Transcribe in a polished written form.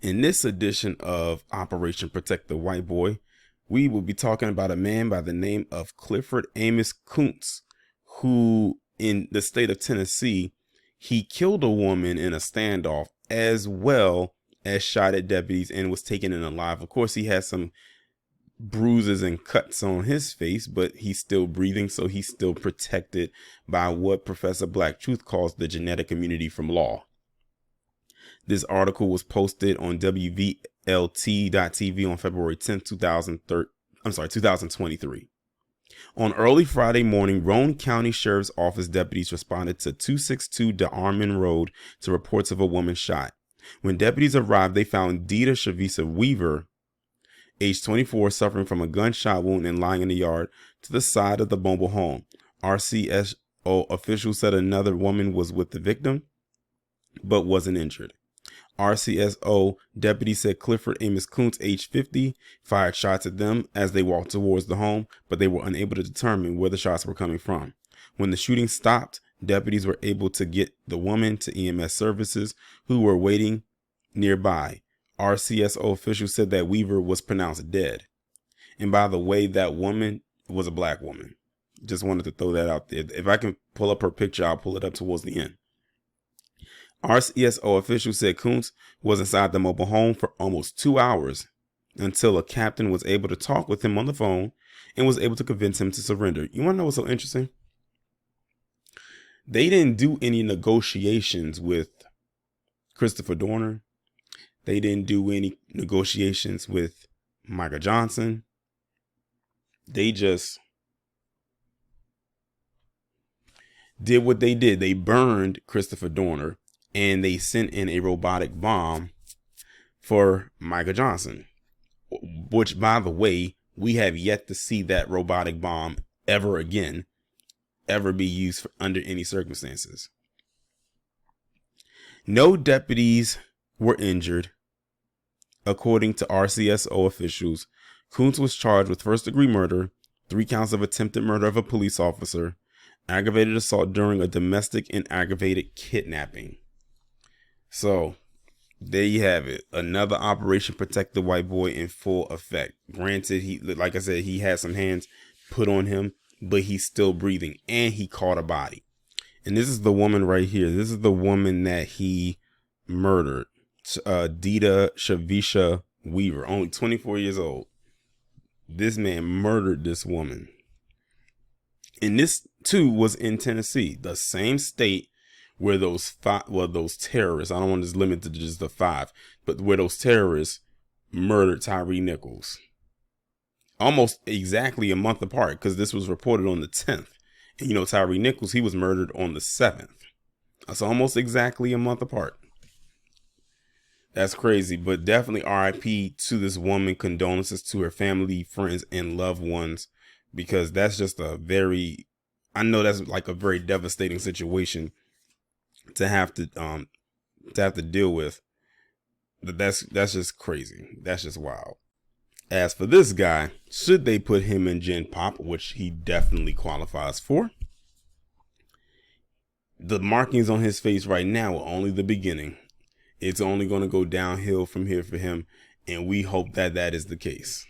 In this edition of Operation Protect the White Boy, we will be talking about a man by the name of Clifford Amos Kuntz, who in the state of Tennessee, he killed a woman in a standoff as well as shot at deputies and was taken in alive. Of course, he has some bruises and cuts on his face, but he's still breathing, so he's still protected by what Professor Black Truth calls the genetic immunity from law. This article was posted on WVLT.TV on February 10th, 2023. On early Friday morning, Roane County Sheriff's Office deputies responded to 262 DeArmond Road to reports of a woman shot. When deputies arrived, they found Dita Shavisa Weaver, age 24, suffering from a gunshot wound and lying in the yard to the side of the mobile home. RCSO officials said another woman was with the victim, but wasn't injured. RCSO deputies said Clifford Amos Kuntz, age 50, fired shots at them as they walked towards the home, but they were unable to determine where the shots were coming from. When the shooting stopped, deputies were able to get the woman to EMS services, who were waiting nearby. RCSO officials said that Weaver was pronounced dead. And by the way, that woman was a black woman. Just wanted to throw that out there. If I can pull up her picture, I'll pull it up towards the end. RCSO officials said Kuntz was inside the mobile home for almost 2 hours until a captain was able to talk with him on the phone and was able to convince him to surrender. You want to know what's so interesting? They didn't do any negotiations with Christopher Dorner. They didn't do any negotiations with Michael Johnson. They just did what they did. They burned Christopher Dorner and they sent in a robotic bomb for Michael Johnson, which, by the way, we have yet to see that robotic bomb ever be used under any circumstances. No deputies were injured. According to RCSO officials, Kuntz was charged with first-degree murder, 3 counts of attempted murder of a police officer, aggravated assault during a domestic, and aggravated kidnapping. So, there you have it. Another Operation Protect the White Boy in full effect. Granted, he, like I said, he had some hands put on him, but he's still breathing, and he caught a body. And this is the woman right here. This is the woman that he murdered. Dita Shavisa Weaver, only 24 years old. This man murdered this woman. And this too was in Tennessee, the same state where those terrorists, I don't want to just limit to just the 5, but where those terrorists murdered Tyree Nichols. Almost exactly a month apart, because this was reported on the 10th. And you know, Tyree Nichols, he was murdered on the 7th. That's almost exactly a month apart. That's crazy, but definitely RIP to this woman. Condolences to her family, friends, and loved ones, because that's just I know that's like a very devastating situation to have to deal with. But that's just crazy. That's just wild. As for this guy, should they put him in Gen Pop, which he definitely qualifies for, the markings on his face right now are only the beginning. It's only going to go downhill from here for him, and we hope that that is the case.